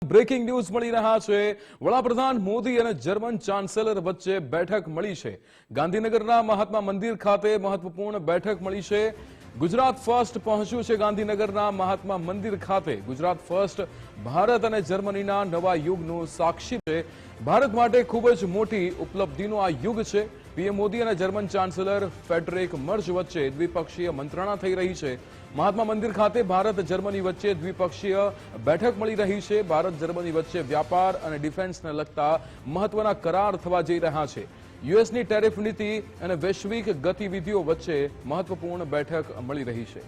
Breaking news મળી રહ્યા છે। વડાપ્રધાન મોદી અને જર્મન ચાન્સેલર વચ્ચે બેઠક મળી છે। ગાંધીનગરના મહાત્મા મંદિર ખાતે મહત્વપૂર્ણ બેઠક મળી છે। ગુજરાત ફર્સ્ટ પહોંચ્યું છે ગાંધીનગરના મહાત્મા મંદિર ખાતે। ગુજરાત ફર્સ્ટ ભારત અને જર્મનીના નવા યુગનું સાક્ષી છે। ભારત માટે ખૂબ જ મોટી ઉપલબ્ધિનો આ યુગ છે। પીએમ મોદી અને જર્મન ચાન્સેલર ફેડરિક મર્જ વચ્ચે દ્વિપક્ષીય મંત્રણા થઈ રહી છે। મહાત્મા મંદિર ખાતે ભારત જર્મની વચ્ચે દ્વિપક્ષીય બેઠક મળી રહી છે। ભારત જર્મની વચ્ચે વ્યાપાર અને ડિફેન્સને લગતા મહત્વના કરાર થવા જઈ રહ્યા છે। યુએસની ટેરિફ નીતિ અને વૈશ્વિક ગતિવિધિઓ વચ્ચે મહત્વપૂર્ણ બેઠક મળી રહી છે।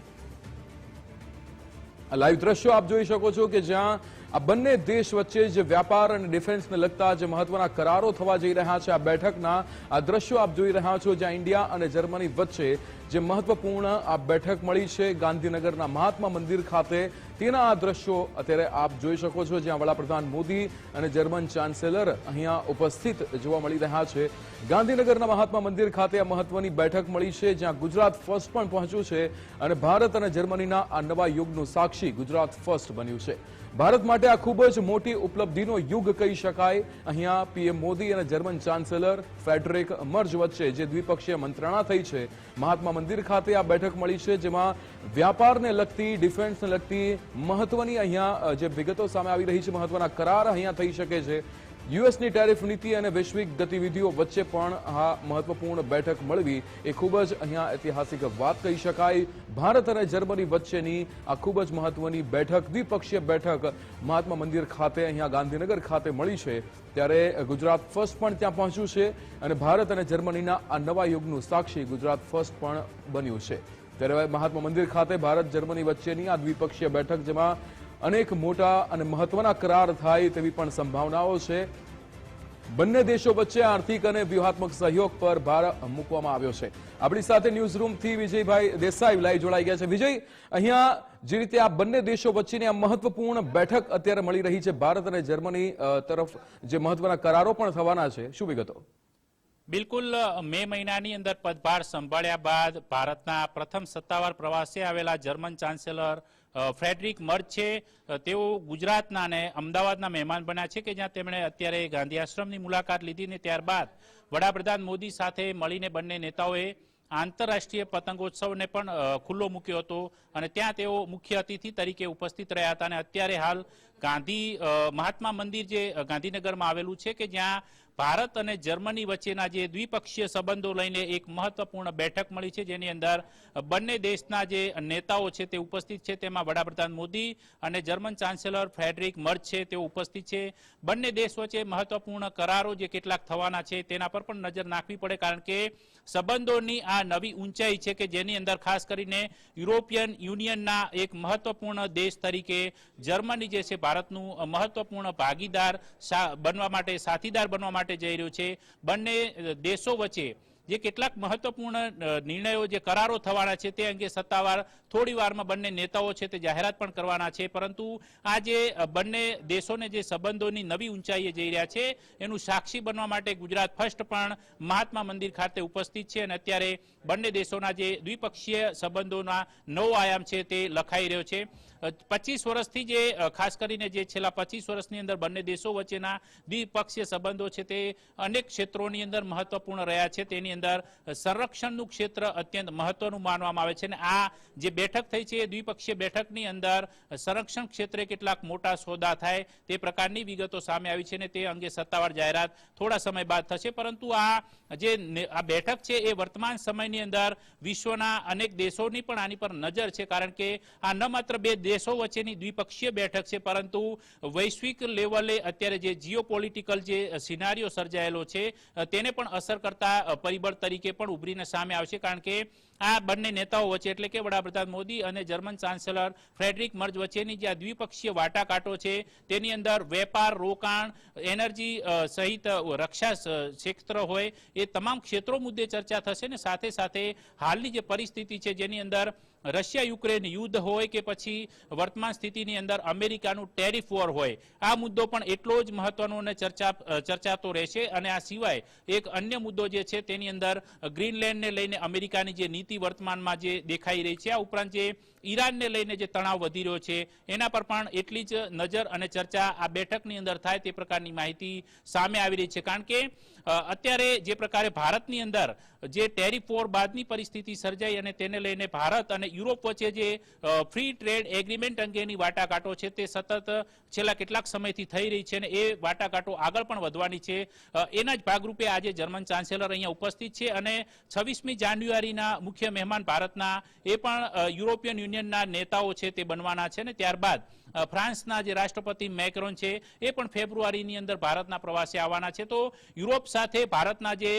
આ લાઈવ દ્રશ્યો આપ જોઈ શકો છો કે જ્યાં આ બંને દેશ વચ્ચે જે વ્યાપાર અને ડિફેન્સને લગતા જે મહત્વના કરારો થવા જઈ રહ્યા છે, આ બેઠકના આ દ્રશ્યો આપ જોઈ રહ્યા છો જ્યાં ઇન્ડિયા અને જર્મની વચ્ચે જે મહત્વપૂર્ણ આ બેઠક મળી છે ગાંધીનગરના મહાત્મા મંદિર ખાતે, તેના આ દ્રશ્યો અત્યારે આપ જોઈ શકો છો જ્યાં વડાપ્રધાન મોદી અને જર્મન ચાન્સેલર અહીંયા ઉપસ્થિત જોવા મળી રહ્યા છે। ગાંધીનગરના મહાત્મા મંદિર ખાતે આ મહત્વની બેઠક મળી છે જ્યાં ગુજરાત ફર્સ્ટ પણ પહોંચ્યું છે અને ભારત અને જર્મનીના આ નવા યુગનું સાક્ષી ગુજરાત ફર્સ્ટ બન્યું છે। ભારત માટે આ ખૂબ જ મોટી ઉપલબ્ધિનો યુગ કહી શકાય। અહીંયા પીએમ મોદી અને જર્મન ચાન્સેલર ફેડરિક મર્જ વચ્ચે જે દ્વિપક્ષીય મંત્રણા થઈ છે, મહાત્મા મંદિર ખાતે આ બેઠક મળી છે જેમાં વ્યાપારને લગતી, ડિફેન્સને લગતી મહત્વની અહીંયા જે વિગતો સામે આવી રહી છે, મહત્વના કરાર અહીંયા થઈ શકે છે। યુએસની ટેરિફ નીતિ અને વૈશ્વિક ગતિવિધિઓ વચ્ચે પણ આ મહત્વપૂર્ણ બેઠક મળવી એ ખૂબ જ અહીંયા ઐતિહાસિક વાત કહી શકાય। ભારત અને જર્મની વચ્ચેની આ ખૂબ જ મહત્વની બેઠક, દ્વિપક્ષીય બેઠક મહાત્મા મંદિર ખાતે અહીંયા ગાંધીનગર ખાતે મળી છે। ત્યારે ગુજરાત ફર્સ્ટ પણ ત્યાં પહોંચ્યું છે અને ભારત અને જર્મનીના આ નવા યુગનું સાક્ષી ગુજરાત ફર્સ્ટ પણ બન્યું છે। ત્યારે મહાત્મા મંદિર ખાતે ભારત જર્મની વચ્ચેની આ દ્વિપક્ષીય બેઠક જેમાં અનેક મોટા અને મહત્વના કરાર થાય તેવી પણ સંભાવનાઓ છે। બંને દેશો વચ્ચે આર્થિક અને વ્યૂહાત્મક સહયોગ પર ભાર મૂકવામાં આવ્યો છે। આપણી સાથે ન્યૂઝ રૂમથી વિજયભાઈ દેસાઈ લાઈવ જોડાઈ ગયા છે। વિજય, અહીંયા જે રીતે આ બંને દેશો વચ્ચેની આ મહત્વપૂર્ણ બેઠક અત્યારે મળી રહી છે, ભારત અને જર્મની તરફ જે મહત્વના કરારો પણ થવાના છે, શું વિગતો? બિલકુલ, મે મહિનાની અંદર પદભાર સંભાળ્યા બાદ ભારતના પ્રથમ સત્તાવાર પ્રવાસે આવેલા જર્મન ચાન્સેલર ફ્રેડરિક મર્જ છે, તેઓ ગુજરાતના અને અમદાવાદના મહેમાન બન્યા છે કે જ્યાં તેમણે અત્યારે ગાંધી આશ્રમની મુલાકાત લીધી ને ત્યારબાદ વડાપ્રધાન મોદી સાથે મળીને બંને નેતાઓએ આંતરરાષ્ટ્રીય પતંગોત્સવને પણ ખુલ્લો મૂક્યો હતો અને ત્યાં તેઓ મુખ્ય અતિથિ તરીકે ઉપસ્થિત રહ્યા હતા। અને અત્યારે હાલ મહાત્મા મંદિર જે ગાંધીનગરમાં આવેલું છે કે જ્યાં ભારત અને જર્મની વચ્ચેના જે દ્વિપક્ષીય સંબંધો લઈને એક મહત્વપૂર્ણ બેઠક મળી છે, જેની અંદર બંને દેશના જે નેતાઓ છે તે ઉપસ્થિત છે। તેમાં વડાપ્રધાન મોદી અને જર્મન ચાન્સેલર ફેડરિક મર્જ છે તેઓ ઉપસ્થિત છે। બંને દેશ વચ્ચે મહત્વપૂર્ણ કરારો જે કેટલાક થવાના છે તેના પર પણ નજર નાખવી પડે, કારણ કે સંબંધોની આ નવી ઊંચાઈ છે કે જેની અંદર ખાસ કરીને યુરોપિયન યુનિયનના એક મહત્વપૂર્ણ દેશ તરીકે જર્મની જે છે ભારતનું મહત્વપૂર્ણ ભાગીદાર બનવા માટે, સાથીદાર બનવા માટે જઈ રહ્યું છે। બંને દેશો વચ્ચે જે કેટલાક મહત્વપૂર્ણ નિર્ણયો, જે કરારો થવાના છે તે અંગે સત્તાવાર થોડી વારમાં બંને નેતાઓ છે તે જાહેરાત પણ કરવાના છે। પરંતુ આ જે બંને દેશોને જે સંબંધોની નવી ઊંચાઈએ જઈ રહ્યા છે એનું સાક્ષી બનવા માટે ગુજરાત ફર્સ્ટ પણ મહાત્મા મંદિર ખાતે ઉપસ્થિત છે અને અત્યારે બંને દેશોના જે દ્વિપક્ષીય સંબંધોના નવો આયામ છે તે લખાઈ રહ્યો છે। 25 વર્ષથી જે ખાસ કરીને જે છેલ્લા 25 વર્ષની અંદર બંને દેશો વચ્ચેના દ્વિપક્ષીય સંબંધો છે તે અનેક ક્ષેત્રોની અંદર મહત્વપૂર્ણ રહ્યા છે। તેની અંદર સંરક્ષણનું ક્ષેત્ર અત્યંત મહત્વનું માનવામાં આવે છે અને આ જે બેઠક થઈ છે એ દ્વિપક્ષીય બેઠકની અંદર સંરક્ષણ ક્ષેત્રે કેટલાક મોટા સોદા થાય તે પ્રકારની વિગતો સામે આવી છે અને તે અંગે સત્તાવાર જાહેરાત થોડા સમય બાદ થશે। પરંતુ આ બેઠક છે એ વર્તમાન સમયની અંદર વિશ્વના અનેક દેશોની પણ આની પર નજર છે, કારણ કે આ ન માત્ર બે દેશો વચ્ચેની દ્વિપક્ષીય બેઠક છે પરંતુ વૈશ્વિક લેવલે અત્યારે જે જીઓપોલિટિકલ જે સિનારીઓ સર્જાયેલો છે તેને પણ અસર કરતા પરિબળ તરીકે પણ ઉભરીને સામે આવશે, કારણ કે આ બંને નેતાઓ વચ્ચે એટલે કે વડાપ્રધાન મોદી અને જર્મન ચાન્સેલર ફ્રેડરિક મર્જ વચ્ચેની જે દ્વિપક્ષીય વાટાઘાટો છે તેની અંદર વેપાર, રોકાણ, એનર્જી સહિત રક્ષા ક્ષેત્ર હોય એ તમામ ક્ષેત્રો મુદ્દે ચર્ચા થશે ને સાથે સાથે હાલની જે પરિસ્થિતિ છે જેની અંદર રશિયા યુક્રેન યુદ્ધ હોય કે પછી વર્તમાન સ્થિતિની અંદર અમેરિકાનું ટેરિફ વોર હોય, આ મુદ્દો પણ એટલો જ મહત્વનો અને ચર્ચાતો રહેશે. અને આ સિવાય એક અન્ય મુદ્દો જે છે તેની અંદર ગ્રીનલેન્ડને લઈને અમેરિકાની જે નીતિ વર્તમાનમાં જે દેખાઈ રહી છે, આ ઉપરાંત જે ઈરાનને લઈને જે તણાવ વધી રહ્યો છે એના પર પણ એટલી જ નજર અને ચર્ચા આ બેઠકની અંદર થાય તે પ્રકારની માહિતી સામે આવી રહી છે. કારણ કે અત્યારે જે પ્રકારે ભારતની અંદર જે ટેરિફ વોર બાદની પરિસ્થિતિ સર્જાઈ અને તેને લઈને ભારત અને યુરોપ વચ્ચે જે ફ્રી ટ્રેડ એગ્રીમેન્ટ અંગેની વાટાઘાટો છે તે સતત છેલ્લા કેટલાક સમયથી થઈ રહી છે અને એ વાટાઘાટો આગળ પણ વધવાની છે. એના જ ભાગરૂપે આજે જર્મન ચાન્સેલર અહીંયા ઉપસ્થિત છે અને 26મી જાન્યુઆરીના મુખ્ય મહેમાન ભારતના એ પણ યુરોપિયન યુનિયનના નેતાઓ છે તે બનવાના છે. ને ત્યારબાદ ફ્રાન્સના જે રાષ્ટ્રપતિ મેક્રોન છે એ પણ ફેબ્રુઆરીની અંદર ભારતના પ્રવાસે આવવાના છે. તો યુરોપ સાથે ભારતના જે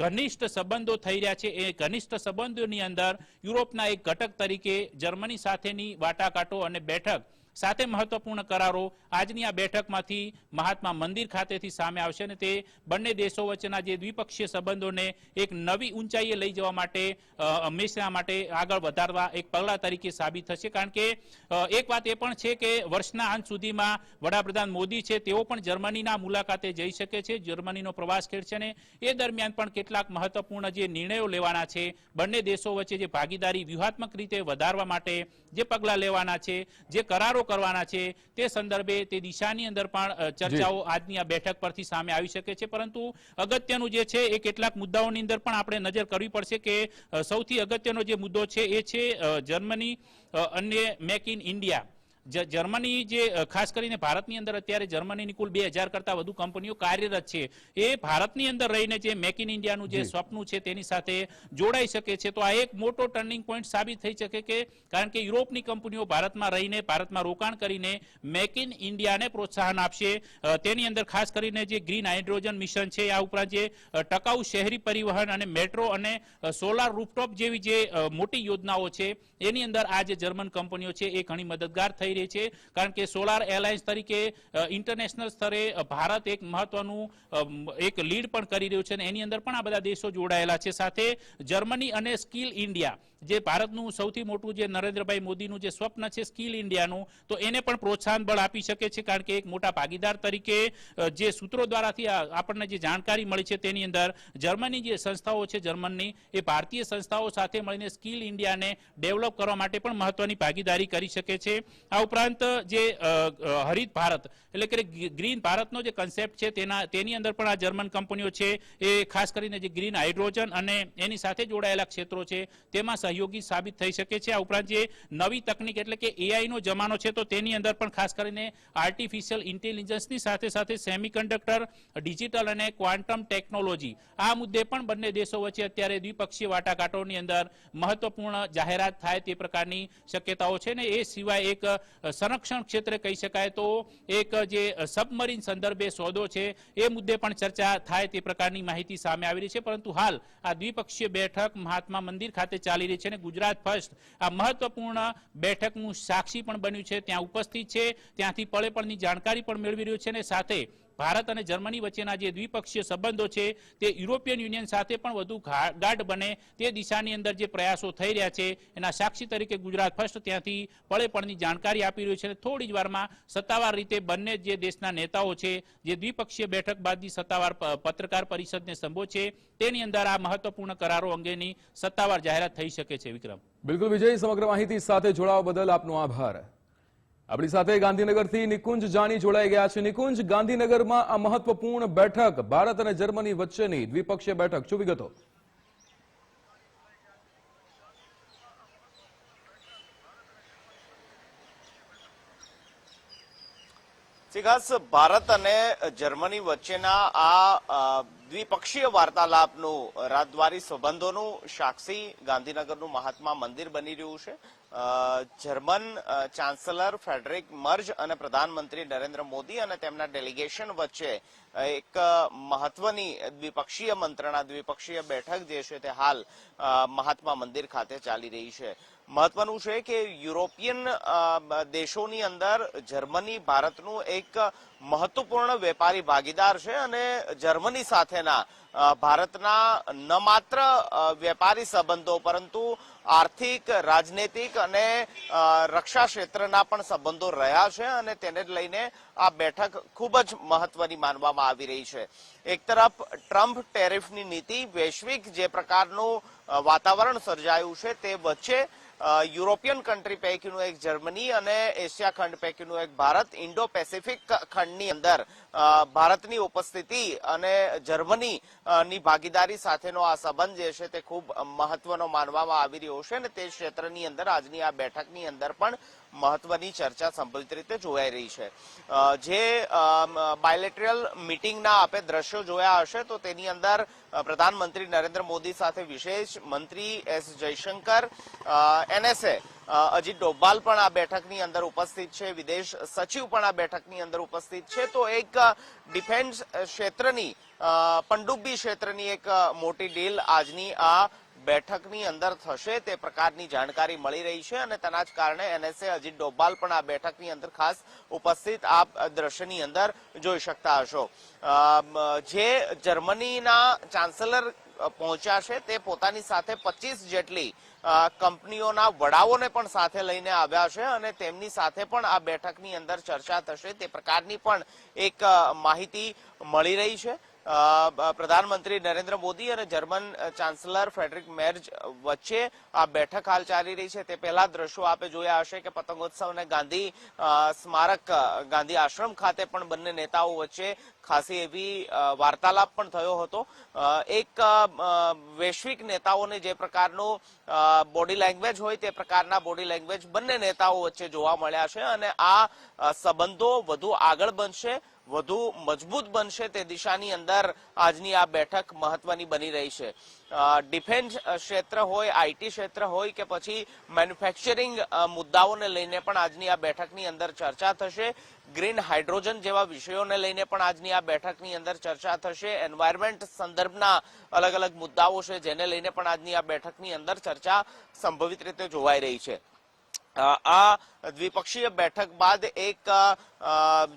ઘનિષ્ઠ સંબંધો થઈ રહ્યા છે એ ઘનિષ્ઠ સંબંધોની અંદર યુરોપના એક ઘટક તરીકે જર્મની સાથેની વાટાઘાટો અને બેઠક સાથે મહત્વપૂર્ણ કરારો આજની આ બેઠકમાંથી મહાત્મા મંદિર ખાતેથી સામે આવશે અને તે બંને દેશો વચ્ચેના જે દ્વિપક્ષીય સંબંધોને એક નવી ઊંચાઈએ લઈ જવા માટે હંમેશા માટે આગળ વધારવા એક પગલા તરીકે સાબિત થશે. કારણ કે એક વાત એ પણ છે કે વર્ષના અંત સુધીમાં વડાપ્રધાન મોદી છે તેઓ પણ જર્મનીના મુલાકાતે જઈ શકે છે, જર્મનીનો પ્રવાસ ખેડશે ને એ દરમિયાન પણ કેટલાક મહત્વપૂર્ણ જે નિર્ણયો લેવાના છે, બંને દેશો વચ્ચે જે ભાગીદારી વ્યૂહાત્મક રીતે વધારવા માટે જે પગલા લેવાના છે, જે કરારો કરવાના છે તે સંદર્ભે તે દિશાની અંદર પણ ચર્ચાઓ આજની આ બેઠક પરથી સામે આવી શકે છે. પરંતુ અગત્યનું જે છે એ કેટલાક મુદ્દાઓની અંદર પણ આપણે નજર કરવી પડશે કે સૌથી અગત્યનો જે મુદ્દો છે એ છે જર્મની અને મેક ઇન ઇન્ડિયા. જર્મની જે ખાસ કરીને ભારતની અંદર અત્યારે જર્મનીની કુલ 2000 કરતા વધુ કંપનીઓ કાર્યરત છે, એ ભારતની અંદર રહીને જે મેક ઇન ઇન્ડિયાનું જે સ્વપ્ન છે તેની સાથે જોડાઈ શકે છે. તો આ એક મોટો ટર્નિંગ પોઈન્ટ સાબિત થઈ શકે કે કારણ કે યુરોપની કંપનીઓ ભારતમાં રહીને ભારતમાં રોકાણ કરીને મેક ઇન ઇન્ડિયાને પ્રોત્સાહન આપશે. તેની અંદર ખાસ કરીને જે ગ્રીન હાઇડ્રોજન મિશન છે, આ ઉપરાંત જે ટકાઉ શહેરી પરિવહન અને મેટ્રો અને સોલાર રૂફટોપ જેવી જે મોટી યોજનાઓ છે એની અંદર આ જે જર્મન કંપનીઓ છે એ ઘણી મદદગાર થઈ રહી છે. કારણ કે સોલાર એલાયન્સ તરીકે ઇન્ટરનેશનલ સ્તરે ભારત એક મહત્વનું એક લીડ પણ કરી રહ્યું છે અને એની અંદર પણ આ બધા દેશો જોડાયેલા છે. સાથે જર્મની અને સ્કિલ ઇન્ડિયા, જે ભારતનું સૌથી મોટું જે નરેન્દ્રભાઈ મોદીનું જે સ્વપ્ન છે સ્કિલ ઇન્ડિયાનું, તો એને પણ પ્રોત્સાહન બળ આપી શકે છે. કારણ કે એક મોટા ભાગીદાર તરીકે જે સૂત્રો દ્વારાથી આપણને જે જાણકારી મળી છે તેની અંદર જર્મની જે સંસ્થાઓ છે જર્મનની, એ ભારતીય સંસ્થાઓ સાથે મળીને સ્કિલ ઇન્ડિયાને ડેવલપ કરવા માટે પણ મહત્વની ભાગીદારી કરી શકે છે. આ ઉપરાંત જે હરિત ભારત એટલે કે ગ્રીન ભારતનો જે કન્સેપ્ટ છે તેની અંદર પણ આ જર્મન કંપનીઓ છે એ ખાસ કરીને જે ગ્રીન હાઇડ્રોજન અને એની સાથે જોડાયેલા ક્ષેત્રો છે તેમાં સહયોગી સાબિત થઈ શકે છે. આ ઉપરાંત જે નવી તકનીક એટલે કે એઆઈ નો જમાનો છે તો તેની અંદર પણ ખાસ કરીને આર્ટિફિશિયલ ઇન્ટેલિજન્સની સાથે સાથે સેમિકન્ડક્ટર, ડિજિટલ અને ક્વોન્ટમ ટેકનોલોજી, આ મુદ્દે પણ બંને દેશો વચ્ચે અત્યારે દ્વિપક્ષીય વાટાઘાટોની અંદર મહત્વપૂર્ણ જાહેરાત થાય તે પ્રકારની શક્યતાઓ છે. ને એ સિવાય એક સંરક્ષણ ક્ષેત્રે કહી શકાય તો એક જે સબમરીન સંદર્ભે સોદો છે એ મુદ્દે પણ ચર્ચા થાય તે પ્રકારની માહિતી સામે આવી રહી છે. પરંતુ હાલ આ દ્વિપક્ષીય બેઠક મહાત્મા મંદિર ખાતે ચાલી રહી છે અને ગુજરાત ફર્સ્ટ આ મહત્વપૂર્ણ બેઠકનું સાક્ષી પણ બન્યું છે, ત્યાં ઉપસ્થિત છે, ત્યાંથી પળે પળની જાણકારી પણ મેળવી રહ્યું છે અને સાથે ભારત અને જર્મની વચ્ચેના જે દ્વિપક્ષીય સંબંધો છે તે યુરોપિયન યુનિયન સાથે પણ વધુ ગાઢ બને તે દિશાની અંદર જે પ્રયાસો થઈ રહ્યા છે એના સાક્ષી તરીકે ગુજરાત ફર્સ્ટ ત્યાંથી પળે પળની જાણકારી આપી રહ્યું છે. થોડી જ વારમાં સત્તાવાર રીતે બંને જે દેશના નેતાઓ છે જે દ્વિપક્ષીય બેઠક બાદની સત્તાવાર પત્રકાર પરિષદને સંબોધશે તેની અંદર આ મહત્વપૂર્ણ કરારો અંગેની સત્તાવાર જાહેરાત થઈ શકે છે. વિક્રમ, બિલકુલ વિજય, સમગ્ર માહિતી સાથે જોડાવા બદલ આપનો આભાર. આપણી સાથે ગાંધીનગરથી નિકુંજ જાની જોડાઈ ગયા છે. નિકુંજ, ગાંધીનગરમાં આ મહત્વપૂર્ણ બેઠક ભારત અને જર્મની વચ્ચેની દ્વિપક્ષીય બેઠક, શું વિગતો? ખાસ ભારત અને જર્મની વચ્ચેના આ દ્વિપક્ષીય વાર્તાલાપનું રાજદ્વારી સંબંધોનું સાક્ષી ગાંધીનગરનું મહાત્મા મંદિર બની રહ્યું છે. જર્મન ચાન્સેલર ફ્રેડરિક મર્જ અને પ્રધાનમંત્રી નરેન્દ્ર મોદી અને તેમના ડેલિગેશન વચ્ચે એક મહત્વની દ્વિપક્ષીય મંત્રણા, દ્વિપક્ષીય બેઠક જે છે તે હાલ મહાત્મા મંદિર ખાતે ચાલી રહી છે. મહત્વનું છે કે યુરોપિયન દેશોની અંદર જર્મની ભારતનું એક મહત્વપૂર્ણ વેપારી ભાગીદાર છે અને જર્મની સાથેના ભારતના ન માત્ર વેપારી સંબંધો પરંતુ આર્થિક, રાજનૈતિક અને રક્ષા ક્ષેત્રના પણ સંબંધો રહ્યા છે અને તેને જ લઈને આ બેઠક ખૂબ જ મહત્વની માનવામાં આવી રહી છે. એક તરફ ટ્રમ્પ ટેરિફની નીતિ, વૈશ્વિક જે પ્રકારનું વાતાવરણ સર્જાયું છે તે વચ્ચે યુરોપિયન કન્ટ્રી પૈકીનું એક જર્મની અને એશિયા ખંડ પૈકીનું એક ભારત, ઇન્ડો પેસિફિક ખંડની અંદર ભારતની ઉપસ્થિતિ અને જર્મનીની ભાગીદારી સાથેનો આ સંબંધ જે છે તે ખૂબ મહત્વનો માનવામાં આવી રહ્યો છે અને તે ક્ષેત્રની અંદર આજની આ બેઠકની અંદર પણ મહત્વની ચર્ચા સંભવિત રીતે જોવાઈ રહી છે. જે બાયલેટરલ મિટિંગના આપે દ્રશ્યો જોયા હશે તો તેની અંદર પ્રધાનમંત્રી નરેન્દ્ર મોદી સાથે વિશેષ મંત્રી એસ જયશંકર, NSA અજીત ડોભાલ પણ આ બેઠકની અંદર ઉપસ્થિત છે, વિદેશ સચિવ પણ આ બેઠકની અંદર ઉપસ્થિત છે. તો એક ડિફેન્સ ક્ષેત્રની, પનડુબ્બી ક્ષેત્રની એક મોટી ડીલ આજની આ બેઠકની અંદર થશે તે પ્રકારની જાણકારી મળી રહી છે અને તેના જ કારણે NSA અજીત ડોભાલ પણ આ બેઠકની અંદર ખાસ ઉપસ્થિત આપ દ્રશ્યની અંદર જોઈ શકતા હશો. જે જર્મનીના ચાન્સેલર પહોંચ્યા છે તે પોતાની સાથે 25 જેટલી કંપનીઓના વડાઓને પણ સાથે લઈને આવ્યા છે અને તેમની સાથે પણ આ બેઠકની અંદર ચર્ચા થશે તે પ્રકારની પણ એક માહિતી મળી રહી છે. પ્રધાનમંત્રી નરેન્દ્ર મોદી અને જર્મન ચાન્સેલર ફ્રેડરિક મેર્જ વચ્ચે આ બેઠક હાલ ચાલી રહી છે. તે પહેલા દ્રશ્યો આપે જોયા હશે કે પતંગોત્સવ અને ગાંધી સ્મારક, ગાંધી આશ્રમ ખાતે પણ બંને નેતાઓ વચ્ચે ખાસી એવી વાર્તાલાપ પણ થયો હતો. એક વૈશ્વિક નેતાઓને જે પ્રકારનું બોડી લેંગ્વેજ હોય તે પ્રકારના બોડી લેંગ્વેજ બંને નેતાઓ વચ્ચે જોવા મળ્યા છે અને આ સંબંધો વધુ આગળ બનશે, વધુ મજબૂત બનશે તે દિશાની અંદર આજની આ બેઠક મહત્વની બની રહી છે. ડિફેન્સ ક્ષેત્ર હોય, IT ક્ષેત્ર હોય કે પછી મેન્યુફેક્ચરિંગ મુદ્દાઓને લઈને પણ આજની આ બેઠકની અંદર ચર્ચા થશે. ગ્રીન હાઇડ્રોજન જેવા વિષયોને લઈને પણ આજની આ બેઠકની અંદર ચર્ચા થશે. એન્વાયરમેન્ટ સંદર્ભના અલગ અલગ મુદ્દાઓ છે જેને લઈને પણ આજની આ બેઠકની અંદર ચર્ચા સંભવિત રીતે જોવાઈ રહી છે. આ દ્વિપક્ષીય બેઠક બાદ એક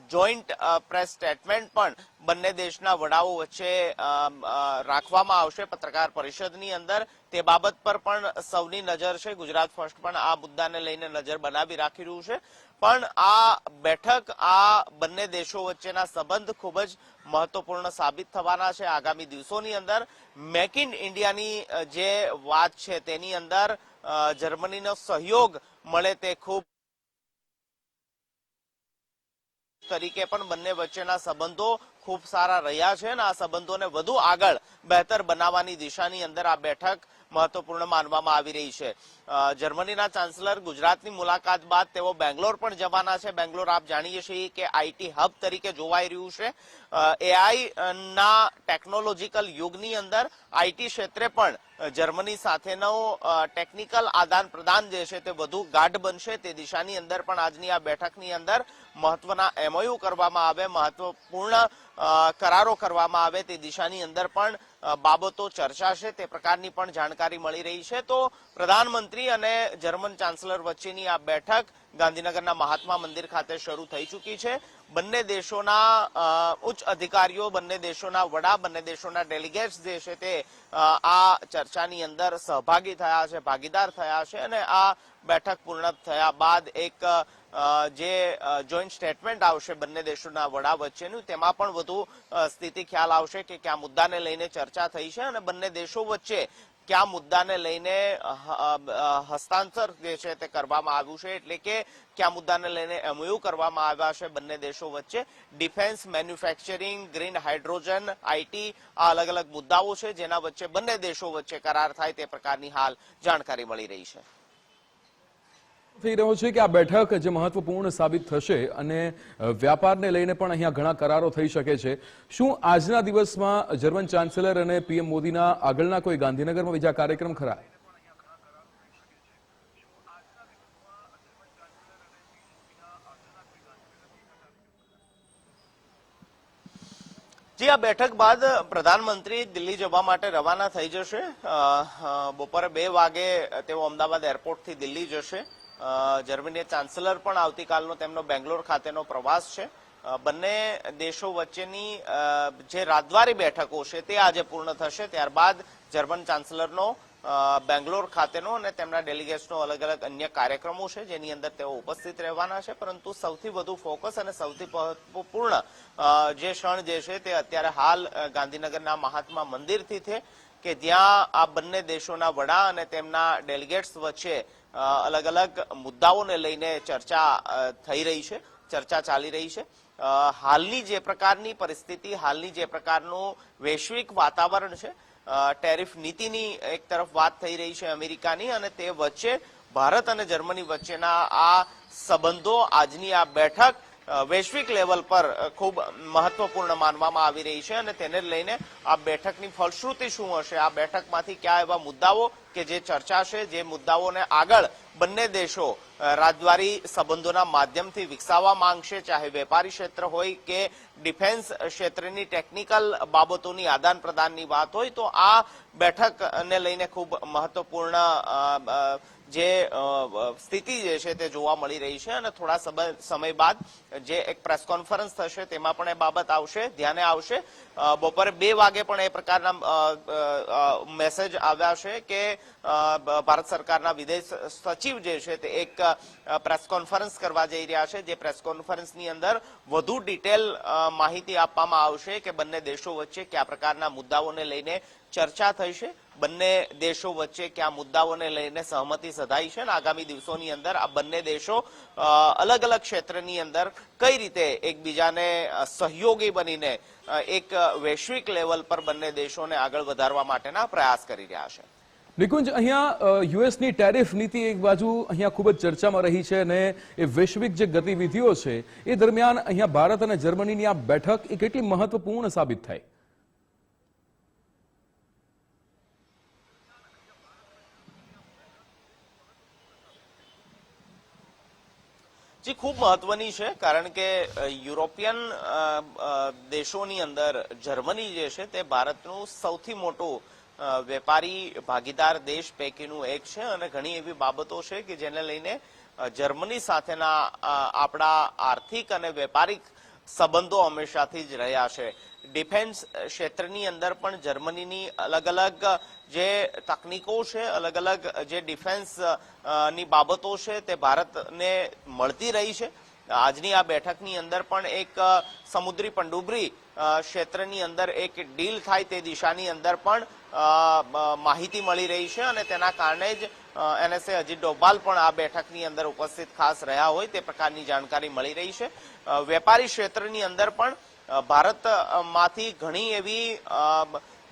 જોઈન્ટ પ્રેસ સ્ટેટમેન્ટ પણ બંને દેશના વડાઓ વચ્ચે રાખવામાં આવશે પત્રકાર પરિષદની અંદર. તે બાબત પર પણ સૌની નજર છે. ગુજરાત ફર્સ્ટ પણ આ મુદ્દાને લઈને નજર બનાવી રાખી રહ્યું છે. પણ આ બેઠક, આ બંને દેશો વચ્ચેના સંબંધ ખૂબ જ મહત્વપૂર્ણ સાબિત થવાના છે આગામી દિવસોની અંદર. મેક ઇન ઇન્ડિયાની જે વાત છે તેની અંદર જર્મનીનો સહયોગ મળે તે ખૂબ તરીકે પણ બંને વચ્ચેના સંબંધો ખૂબ સારા રહ્યા છે અને આ સંબંધોને વધુ આગળ બહેતર બનાવવાની દિશાની અંદર આ બેઠક મહત્વપૂર્ણ માનવામાં આવી રહી છે. જર્મનીના ચાન્સેલર ગુજરાતની મુલાકાત બાદ તેઓ બેંગ્લોર પણ જવાના છે. બેંગ્લોર આપ જાણીએ છીએ કે IT હબ તરીકે જોવાઈ રહ્યું છે. AI ના ટેકનોલોજીકલ યુગની અંદર IT ક્ષેત્રે પણ જર્મની સાથેનો ટેકનિકલ આદાન પ્રદાન જે છે તે વધુ ગાઢ બનશે તે દિશાની અંદર પણ આજની આ બેઠકની અંદર મહત્વના MOU કરવામાં આવે, મહત્વપૂર્ણ કરારો કરવામાં આવે તે દિશાની અંદર પણ બાબતો ચર્ચાશે તે પ્રકારની પણ જાણકારી મળી રહી છે. તો પ્રધાનમંત્રી અને જર્મન ચાન્સેલર વચ્ચેની આ બેઠક ગાંધીનગરના મહાત્મા મંદિર ખાતે શરૂ થઈ ચૂકી છે. બંને દેશોના ઉચ્ચ અધિકારીઓ, બંને દેશોના વડા, બંને દેશોના ડેલિગેટ્સ જે છે તે આ ચર્ચાની અંદર સહભાગી થયા છે, ભાગીદાર થયા છે અને આ બેઠક પૂર્ણ થયા બાદ એક જે જોઈન્ટ સ્ટેટમેન્ટ આવશે બંને દેશોના વડા વચ્ચેનું તેમાં પણ વધુ સ્થિતિ ખ્યાલ આવશે કે કયા મુદ્દાને લઈને ચર્ચા થઈ છે અને બંને દેશો વચ્ચે કયા મુદ્દાને લઈને હસ્તાંતર જે છે તે કરવામાં આવ્યું છે, એટલે કે કયા મુદ્દાને લઈને MOU કરવામાં આવ્યા છે બંને દેશો વચ્ચે. Defence, manufacturing, green hydrogen, IT આ અલગ અલગ મુદ્દાઓ છે જેના વચ્ચે બંને દેશો વચ્ચે કરાર થાય તે પ્રકારની હાલ જાણકારી મળી રહી છે. થઈ રહ્યો છે કે આ બેઠક જે મહત્વપૂર્ણ સાબિત થશે અને વ્યાપારને લઈને પણ અહીંયા ઘણા કરારો થઈ શકે છે. શું આજના દિવસમાં જર્મન ચાન્સેલર અને PM મોદીના આગળના કોઈ ગાંધીનગરમાં બીજા કાર્યક્રમ ખરા? જી, આ બેઠક બાદ પ્રધાનમંત્રી દિલ્હી જવા માટે રવાના થઈ જશે. બપોરે 2 વાગે તેઓ અમદાવાદ એરપોર્ટથી દિલ્હી જશે. જર્મની ચાન્સેલર પણ આવતીકાલનો તેમનો બેંગ્લોર ખાતેનો પ્રવાસ છે. બંને દેશો વચ્ચેની જે રાજદ્વારી બેઠકો છે તે આજે પૂર્ણ થશે. ત્યારબાદ જર્મન ચાન્સેલરનો બેંગ્લોર ખાતેનો અને તેમના ડેલિગેટ્સનો અલગ અલગ અન્ય કાર્યક્રમો છે જેની અંદર તેઓ ઉપસ્થિત રહેવાના છે, પરંતુ સૌથી વધુ ફોકસ અને સૌથી મહત્વપૂર્ણ જે ક્ષણ જે છે તે અત્યારે હાલ ગાંધીનગરના મહાત્મા મંદિરથી છે કે જ્યાં આ બંને દેશોના વડા અને તેમના ડેલિગેટ્સ વચ્ચે અલગ અલગ મુદ્દાઓને લઈને ચર્ચા થઈ રહી છે, ચર્ચા ચાલી રહી છે। હાલની જે પ્રકારની પરિસ્થિતિ, હાલની જે પ્રકારનું વૈશ્વિક વાતાવરણ છે, ટેરિફ નીતિની એક તરફ વાત થઈ રહી છે અમેરિકાની, અને તે વચ્ચે ભારત અને જર્મની વચ્ચેના આ સંબંધો, આજની આ બેઠક વૈશ્વિક લેવલ પર ખૂબ મહત્વપૂર્ણ માનવામાં આવી રહી છે અને તેને લઈને આ બેઠકની ફલશ્રુતિ શું હશે, આ બેઠકમાંથી કયા એવા મુદ્દાઓ કે જે ચર્ચાશે, જે મુદ્દાઓને આગળ બંને દેશો રાજદ્વારી સંબંધોના માધ્યમથી વિકસાવવા માંગશે, ચાહે વેપારી ક્ષેત્ર હોય કે ડિફેન્સ ક્ષેત્રની ટેકનિકલ બાબતોની આદાન પ્રદાનની વાત હોય, તો આ બેઠકને લઈને ખૂબ મહત્વપૂર્ણ જે સ્થિતિ જે છે તે જોવા મળી રહી છે અને થોડા સમય બાદ જે એક પ્રેસ કોન્ફરન્સ થશે તેમાં પણ એ બાબત આવશે, ધ્યાને આવશે। બપોરે 2 વાગે પણ એ પ્રકારના મેસેજ આવ્યા છે કે ભારત સરકારના વિદેશ સચિવ જે છે તે એક પ્રેસ કોન્ફરન્સ કરવા જઈ રહ્યા છે, જે પ્રેસ કોન્ફરન્સની અંદર વધુ ડિટેલ માહિતી આપવામાં આવશે કે બંને દેશો વચ્ચે કયા પ્રકારના મુદ્દાઓને લઈને ચર્ચા થઈ છે, બંને દેશો વચ્ચે કયા મુદ્દાઓને લઈને સહમતિ સધાઈ છે અને આગામી દિવસોની અંદર આ બંને દેશો અલગ અલગ ક્ષેત્રની અંદર કઈ રીતે એકબીજાને સહયોગી બનીને એક વૈશ્વિક લેવલ પર બંને દેશોને આગળ વધારવા માટેના પ્રયાસ કરી રહ્યા છે। નિકુંજ, અહીંયા યુએસની ટેરિફ નીતિ એક બાજુ અહીંયા ખૂબ જ ચર્ચામાં રહી છે અને એ વૈશ્વિક જે ગતિવિધિઓ છે એ દરમિયાન અહીંયા ભારત અને જર્મનીની આ બેઠક એ કેટલી મહત્વપૂર્ણ સાબિત થાય? જે ખૂબ મહત્વની છે, કારણ કે યુરોપિયન દેશોની અંદર જર્મની જે છે તે ભારતનું સૌથી મોટું વેપારી ભાગીદાર દેશ પૈકીનું એક છે અને ઘણી એવી બાબતો છે કે જેને લઈને જર્મની સાથેના આપણા આર્થિક અને વેપારિક સંબંધો હંમેશાથી જ રહ્યા છે। ડિફેન્સ ક્ષેત્રની અંદર પણ જર્મનીની અલગ અલગ જે તકનીકો છે, અલગ અલગ જે ડિફેન્સ ની બાબતો છે તે ભારતને મળતી રહી છે। આજની આ બેઠકની અંદર પણ એક સમુદ્રી પંડુબરી ક્ષેત્રની અંદર એક ડીલ થાય તે દિશાની અંદર પણ માહિતી મળી રહી છે અને તેના કારણે જ NSA અજીત ડોભાલ પણ આ બેઠકની અંદર ઉપસ્થિત ખાસ રહ્યા હોય તે પ્રકારની જાણકારી મળી રહી છે। વેપારી ક્ષેત્રની અંદર પણ ભારતમાંથી ઘણી એવી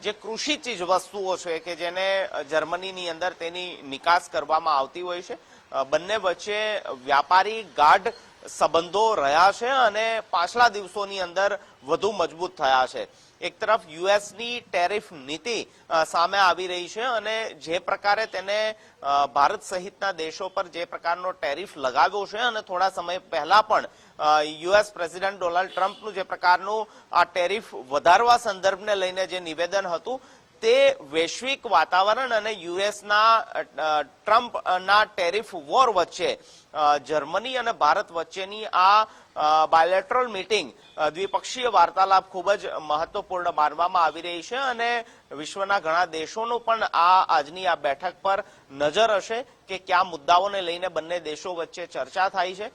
જે કૃષિ ચીજ વસ્તુઓ છે કે જેને જર્મનીની અંદર તેની નિકાસ કરવામાં આવતી હોય છે। બંને વચ્ચે વ્યાપારી ગાઢ સંબંધો રહ્યા છે અને પાછલા દિવસોની અંદર વધુ મજબૂત થયા છે। એક તરફ યુએસની ટેરિફ નીતિ સામે આવી રહી છે અને જે પ્રકારે તેને ભારત સહિતના દેશો પર જે પ્રકારનો ટેરિફ લગાવ્યો છે અને થોડા સમય પહેલા પણ યુએસ પ્રેસિડેન્ટ ડોનાલ્ડ ટ્રમ્પનું જે પ્રકારનું આ ટેરિફ વધારવા સંદર્ભને લઈને જે નિવેદન હતું તે વૈશ્વિક વાતાવરણ અને યુએસના ટ્રમ્પના ટેરિફ વોર વચ્ચે જર્મની અને ભારત વચ્ચેની આ બાયલેટરલ મીટિંગ, દ્વિપક્ષીય વાર્તાલાપ ખૂબ જ મહત્વપૂર્ણ માનવામાં આવી રહી છે અને વિશ્વના ઘણા દેશોનું પણ આજની આ બેઠક પર નજર હશે કે કયા મુદ્દાઓને લઈને બંને દેશો વચ્ચે ચર્ચા થાય છે।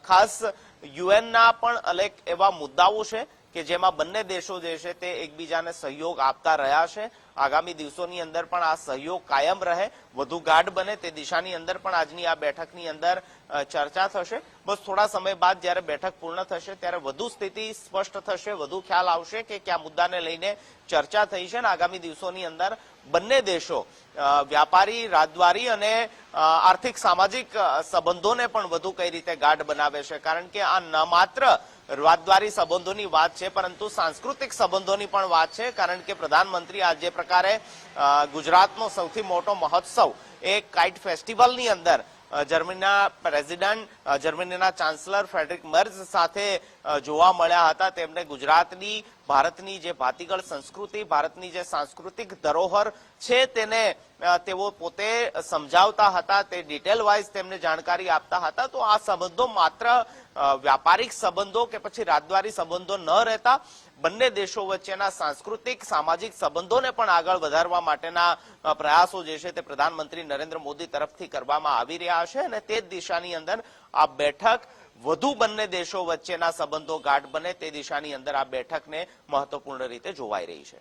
ખાસ યુએનના પણ અનેક એવા મુદ્દાઓ છે કે જેમાં બંને દેશો જે છે તે એકબીજાને સહયોગ આપતા રહ્યા છે। આગામી દિવસોની અંદર પણ આ સહયોગ કાયમ રહે, વધુ ગાઢ બને તે દિશાની અંદર પણ આજની આ બેઠકની અંદર ચર્ચા થશે। બસ થોડા સમય બાદ જ્યારે બેઠક પૂર્ણ થશે ત્યારે વધુ સ્થિતિ સ્પષ્ટ થશે, વધુ ખ્યાલ આવશે કે કયા મુદ્દાને લઈને ચર્ચા થઈ છે અને આગામી દિવસોની અંદર બંને દેશો વ્યાપારી, રાજદ્વારી અને આર્થિક સામાજિક સંબંધોને પણ વધુ કઈ રીતે ગાઢ બનાવે છે, કારણ કે આ ન માત્ર રાજદ્વારી સંબંધોની વાત છે પરંતુ સાંસ્કૃતિક સંબંધોની પણ વાત છે, કારણ કે પ્રધાનમંત્રી આજ જે પ્રકારે ગુજરાતનો સૌથી મોટો મહોત્સવ એ કાઇટ ફેસ્ટિવલની અંદર જર્મનીના પ્રેસિડેન્ટ, જર્મનીના ચાન્સલર ફ્રેડરિક મર્ઝ સાથે જોવા મળ્યા હતા. તેમને ગુજરાતની, ભારતની જે ભાતીગળ સંસ્કૃતિ, ભારતની જે સાંસ્કૃતિક ધરોહર છે તેને તેઓ પોતે સમજાવતા હતા, તે ડિટેલ વાઇઝ તેમને જાણકારી આપતા હતા. તો આ સંબંધો માત્ર વ્યાપારિક સંબંધો કે પછી રાજદ્વારી સંબંધો ન રહેતા બંને દેશો વચ્ચેના સાંસ્કૃતિક, સામાજિક સંબંધોને પણ આગળ વધારવા માટેના પ્રયાસો જે છે તે પ્રધાનમંત્રી નરેન્દ્ર મોદી તરફથી કરવામાં આવી રહ્યા છે અને તે જ દિશાની અંદર આ બેઠક વધુ બંને દેશો વચ્ચેના સંબંધો ગાઢ બને તે દિશાની અંદર આ બેઠકને મહત્વપૂર્ણ રીતે જોવાઈ રહી છે.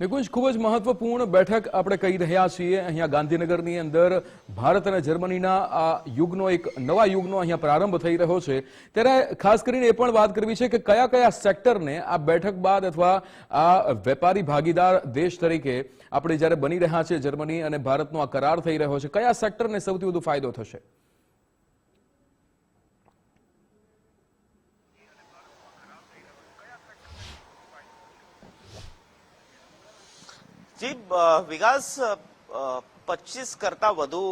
નિકુંજ, ખૂબ જ મહત્વપૂર્ણ બેઠક આપણે કહી રહ્યા છીએ. અહીંયા ગાંધીનગરની અંદર ભારત અને જર્મનીના આ યુગનો એક નવા યુગનો અહીંયા પ્રારંભ થઈ રહ્યો છે. ત્યારે ખાસ કરીને એ પણ વાત કરવી છે કે કયા કયા સેક્ટરને આ બેઠક બાદ અથવા આ વેપારી ભાગીદાર દેશ તરીકે આપણે જ્યારે બની રહ્યા છે જર્મની અને ભારતનો આ કરાર થઈ રહ્યો છે, કયા સેક્ટરને સૌથી વધુ ફાયદો થશે? જી વિકાસ, 25 કરતા વધુ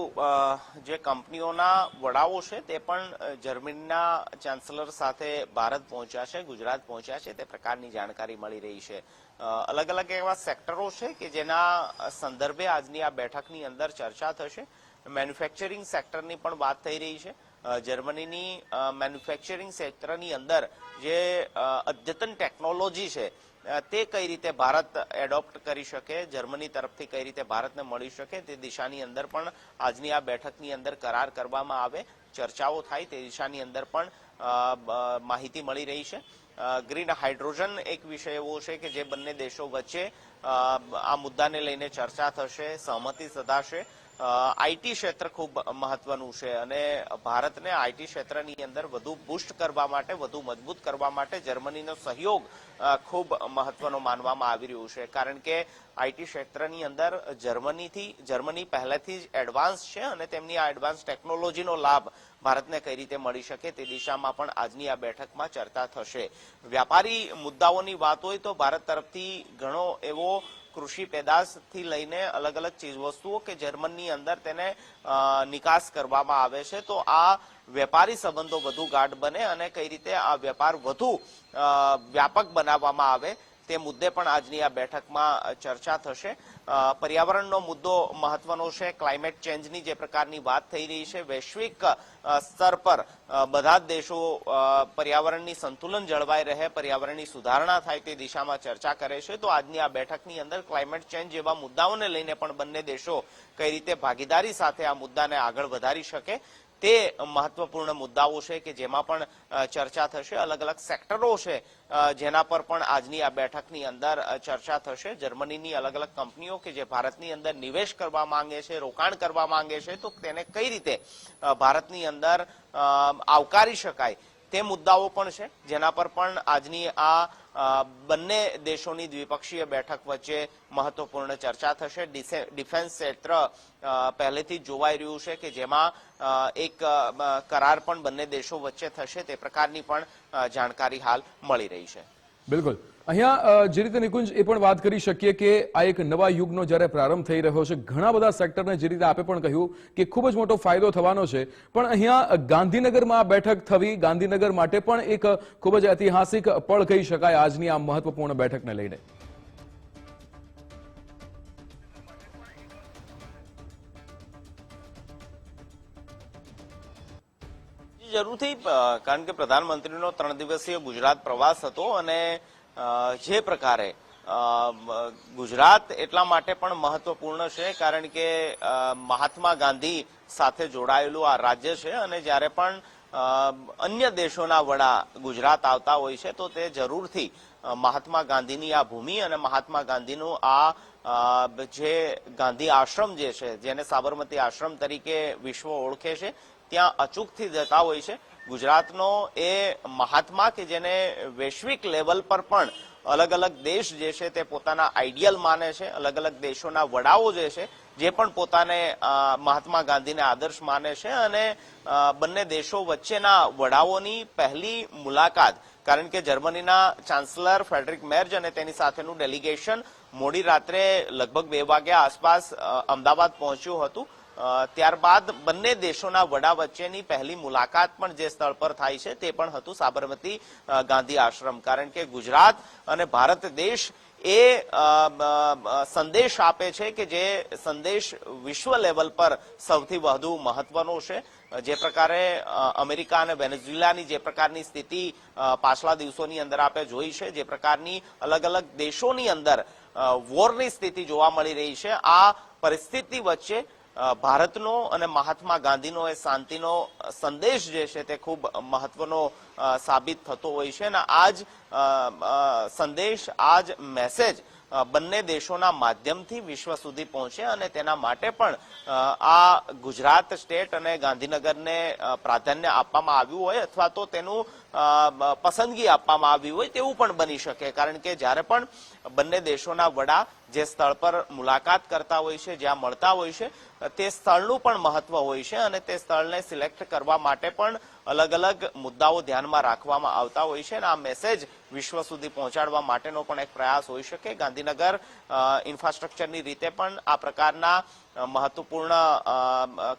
જે કંપનીઓના વડાઓ છે તે પણ જર્મનીના ચાન્સેલર સાથે ભારત પહોંચ્યા છે, ગુજરાત પહોંચ્યા છે, તે પ્રકારની જાણકારી મળી રહી છે. અલગ અલગ એવા સેક્ટરો છે કે જેના સંદર્ભે આજની આ બેઠકની અંદર ચર્ચા થશે. મેન્યુફેક્ચરિંગ સેક્ટરની પણ વાત થઈ રહી છે. જર્મનીની મેન્યુફેક્ચરિંગ ક્ષેત્રની અંદર જે અદ્યતન ટેકનોલોજી છે તે કઈ રીતે ભારત એડોપ્ટ કરી શકે, જર્મની તરફથી કઈ રીતે ભારતને મળી શકે, તે દિશાની અંદર પણ આજની આ બેઠકની અંદર કરાર કરવામાં આવે, ચર્ચાઓ થાય તે દિશાની અંદર પણ માહિતી મળી રહી છે. ગ્રીન હાઇડ્રોજન એક વિષય એવો છે કે જે બંને દેશો વચ્ચે આ મુદ્દાને લઈને ચર્ચા થશે, સહમતિ સધાશે. આઈટી ક્ષેત્ર ખૂબ મહત્વનું છે અને ભારતને આઈટી ક્ષેત્રની અંદર વધુ બુસ્ટ કરવા માટે, વધુ મજબૂત કરવા માટે જર્મનીનો સહયોગ ખૂબ મહત્વનો માનવામાં આવી રહ્યું છે. કારણ કે આઈટી ક્ષેત્રની અંદર જર્મની પહેલેથી જ એડવાન્સ છે અને તેમની આ એડવાન્સ ટેકનોલોજીનો લાભ ભારતને કઈ રીતે મળી શકે તે દિશામાં પણ આજની આ બેઠકમાં ચર્ચા થશે. વ્યાપારી મુદ્દાઓની વાત હોય તો ભારત તરફથી ઘણો એવો કૃષિ પેદાશથી લઈને અલગ અલગ ચીજવસ્તુઓ કે જર્મનની અંદર તેને નિકાસ કરવામાં આવે છે. તો આ વેપારી સંબંધો વધુ ગાઢ બને અને કઈ રીતે આ વેપાર વધુ વ્યાપક બનાવવામાં આવે તે મુદ્દે પણ આજની આ બેઠકમાં ચર્ચા થશે. પર્યાવરણનો મુદ્દો મહત્વનો છે. ક્લાઇમેટ ચેન્જની જે પ્રકારની વાત થઈ રહી છે, વૈશ્વિક સ્તર પર બધા જ દેશો પર્યાવરણની સંતુલન જળવાઈ રહે, પર્યાવરણની સુધારણા થાય તે દિશામાં ચર્ચા કરે છે. તો આજની આ બેઠકની અંદર ક્લાઇમેટ ચેન્જ જેવા મુદ્દાઓને લઈને પણ બંને દેશો કઈ રીતે ભાગીદારી સાથે આ મુદ્દાને આગળ વધારી શકે તે મહત્વપૂર્ણ મુદ્દાઓ છે કે જેમાં પણ ચર્ચા થશે. અલગ અલગ સેક્ટરો છે જેના પર પણ આજની આ બેઠકની અંદર ચર્ચા થશે. જર્મનીની અલગ અલગ કંપનીઓ કે જે ભારતની અંદર નિવેશ કરવા માંગે છે, રોકાણ કરવા માંગે છે, તો તેને કઈ રીતે ભારતની અંદર આવકારી શકાય તે મુદ્દાઓ પણ છે જેના પર પણ આજની આ બંને દેશોની દ્વિપક્ષીય બેઠક વચ્ચે મહત્વપૂર્ણ ચર્ચા થશે. ડિફેન્સ ક્ષેત્ર પહેલેથી જ જોવાઈ રહ્યું છે કે જેમાં એક કરાર પણ બંને દેશો વચ્ચે થશે તે પ્રકારની પણ જાણકારી હાલ મળી રહી છે. બિલકુલ, અહીંયા જે રીતે નિકુંજ એ પણ વાત કરી શકીએ કે આ એક નવા યુગનો જ્યારે પ્રારંભ થઈ રહ્યો છે, ઘણા બધા સેક્ટરને જે રીતે આપે પણ કહ્યું કે ખૂબ જ મોટો ફાયદો થવાનો છે, પણ અહીંયા ગાંધીનગરમાં આ બેઠક થવી ગાંધીનગર માટે પણ એક ખૂબ જ ઐતિહાસિક પળ કહી શકાય આજની આ મહત્વપૂર્ણ બેઠકને લઈને. જરૂરથી, કારણ કે પ્રધાનમંત્રીનો 3 દિવસીય ગુજરાત પ્રવાસ હતો અને જે પ્રકારે ગુજરાત એટલા માટે પણ મહત્વપૂર્ણ છે કારણ કે મહાત્મા ગાંધી સાથે જોડાયેલું આ રાજ્ય છે અને જ્યારે પણ અન્ય દેશોના વડા ગુજરાત આવતા હોય છે તો તે જરૂરથી મહાત્મા ગાંધીની આ ભૂમિ અને મહાત્મા ગાંધીનું આ જે ગાંધી આશ્રમ જે છે, જેને સાબરમતી આશ્રમ તરીકે વિશ્વ ઓળખે છે, ત્યાં અચૂકથી જતા હોય છે. ગુજરાતનો એ મહાત્મા કે જેને વૈશ્વિક લેવલ પર પણ અલગ અલગ દેશ જે છે તે પોતાના આઈડિયલ માને છે, અલગ અલગ દેશોના વડાઓ જે છે જે પણ પોતાને મહાત્મા ગાંધીને આદર્શ માને છે અને બંને દેશો વચ્ચેના વડાઓની પહેલી મુલાકાત, કારણ કે જર્મનીના ચાન્સલર ફ્રેડરિક મેર્જ અને તેની સાથેનું ડેલિગેશન મોડી રાત્રે લગભગ 2 વાગ્યા આસપાસ અમદાવાદ પહોંચ્યું હતું ત્યારબાદ બંને દેશોના વડા વચ્ચેની પહેલી મુલાકાત પણ જે સ્થળ પર થાય છે તે પણ હતું સાબરમતી ગાંધી આશ્રમ. કારણ કે ગુજરાત અને ભારત દેશ એ સંદેશ આપે છે કે જે સંદેશ વિશ્વ લેવલ પર સૌથી વધુ મહત્વનો છે. જે પ્રકારે અમેરિકા અને વેનેઝુએલાની જે પ્રકારની સ્થિતિ પાછલા દિવસોની અંદર આપણે જોઈ છે, જે પ્રકારની અલગ અલગ દેશોની અંદર વોરની સ્થિતિ જોવા મળી રહી છે, આ પરિસ્થિતિ વચ્ચે ભારતનો અને મહાત્મા ગાંધીનો એ શાંતિનો સંદેશ જે છે તે ખૂબ મહત્વનો સાબિત થતો હોય છે. અને આ જ સંદેશ, આ જ મેસેજ બંને દેશોના માધ્યમથી વિશ્વ સુધી પહોંચે અને તેના માટે પણ આ ગુજરાત સ્ટેટ અને ગાંધીનગરને પ્રાધાન્ય આપવામાં આવ્યું હોય અથવા તો તેનું પસંદગી આપવામાં આવી હોય તેવું પણ બની શકે. કારણ કે જ્યારે પણ બંને દેશોના વડા જે સ્થળ પર મુલાકાત કરતા હોય છે, જ્યાં મળતા હોય છે, તે સ્થળનું પણ મહત્વ હોય છે અને તે સ્થળને સિલેક્ટ કરવા માટે પણ અલગ અલગ મુદ્દાઓ ધ્યાનમાં રાખવામાં આવતા હોય છે. અને આ મેસેજ વિશ્વ સુધી પહોંચાડવા માટેનો પણ એક પ્રયાસ હોઈ શકે. ગાંધીનગર ઇન્ફ્રાસ્ટ્રક્ચરની રીતે પણ આ પ્રકારના મહત્વપૂર્ણ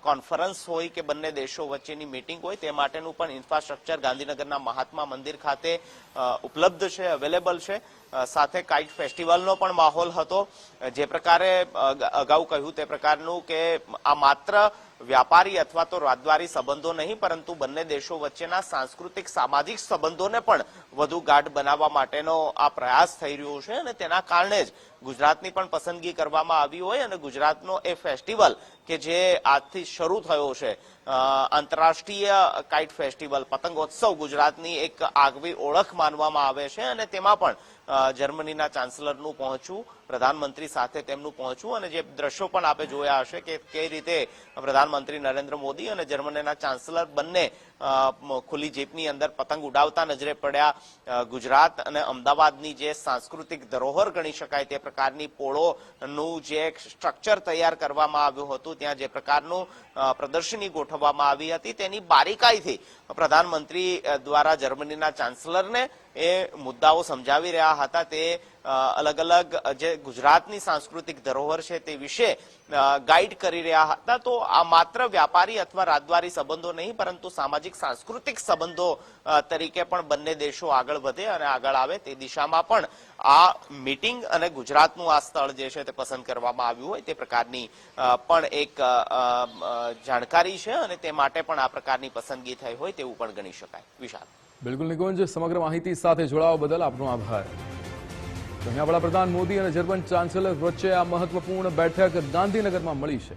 કોન્ફરન્સ હોય કે બંને દેશો વચ્ચેની મીટિંગ હોય તે માટેનું પણ ઇન્ફ્રાસ્ટ્રક્ચર ગાંધીનગરના મહાત્મા મંદિર ખાતે ઉપલબ્ધ છે, અવેલેબલ છે. સાથે કાઇટ ફેસ્ટિવલનો પણ માહોલ હતો. જે પ્રકારે અગાઉ કહ્યું તે પ્રકારનું કે આ માત્ર વ્યાપારી અથવા તો રાજદ્વારી સંબંધો નહીં, પરંતુ બંને દેશો વચ્ચેના સાંસ્કૃતિક સામાજિક સંબંધોને પણ વધુ ગાઢ બનાવવા માટેનો આ પ્રયાસ થઈ રહ્યો છે. અને તેના કારણે જ ગુજરાતની પણ પસંદગી કરવામાં આવી હોય અને ગુજરાતનો એ ફેસ્ટિવલ કે જે આજથી શરૂ થયો છે, આંતરરાષ્ટ્રીય કાઇટ ફેસ્ટિવલ, પતંગોત્સવ ગુજરાતની એક આગવી ઓળખ માનવામાં આવે છે. અને તેમાં પણ જર્મનીના ચાન્સલરનું પહોંચવું, પ્રધાનમંત્રી સાથે તેમનું પહોંચવું અને જે દ્રશ્યો પણ આપણે જોયા હશે કે કઈ રીતે પ્રધાનમંત્રી નરેન્દ્ર મોદી અને જર્મનીના ચાન્સલર બંને ખુલ્લી જીપની અંદર પતંગ ઉડાવતા નજરે પડ્યા. ગુજરાત અને અમદાવાદની જે સાંસ્કૃતિક ધરોહર ગણી શકાય તે પ્રકારની પોળોનું જે સ્ટ્રક્ચર તૈયાર કરવામાં આવ્યું હતું, ત્યાં જે પ્રકારનું પ્રદર્શની ગોઠવવામાં આવી હતી, તેની બારીકાઈથી પ્રધાનમંત્રી દ્વારા જર્મનીના ચાન્સલરને એ મુદ્દાઓ સમજાવી રહ્યા હતા. તે અલગ અલગ જે ગુજરાતની સાંસ્કૃતિક ધરોહર છે તે વિશે ગાઈડ કરી રહ્યા હતા. તો આ માત્ર વ્યાપારી અથવા રાજદ્વારી સંબંધો નહીં, પરંતુ સામાજિક સાંસ્કૃતિક સંબંધો તરીકે પણ બંને દેશો આગળ વધે અને આગળ આવે તે દિશામાં પણ આ મીટિંગ અને ગુજરાતનું આ સ્થળ જે છે તે પસંદ કરવામાં આવ્યું હોય તે પ્રકારની પણ એક જાણકારી છે અને તે માટે પણ આ પ્રકારની પસંદગી થઈ હોય તેવું પણ ગણી શકાય. વિશાલ. બિલકુલ નિકુંજ, સમગ્ર માહિતી સાથે જોડાવા બદલ આપનો આભાર. અહીંયા વડાપ્રધાન મોદી અને જર્મન ચાન્સેલર વચ્ચે આ મહત્વપૂર્ણ બેઠક ગાંધીનગરમાં મળી છે.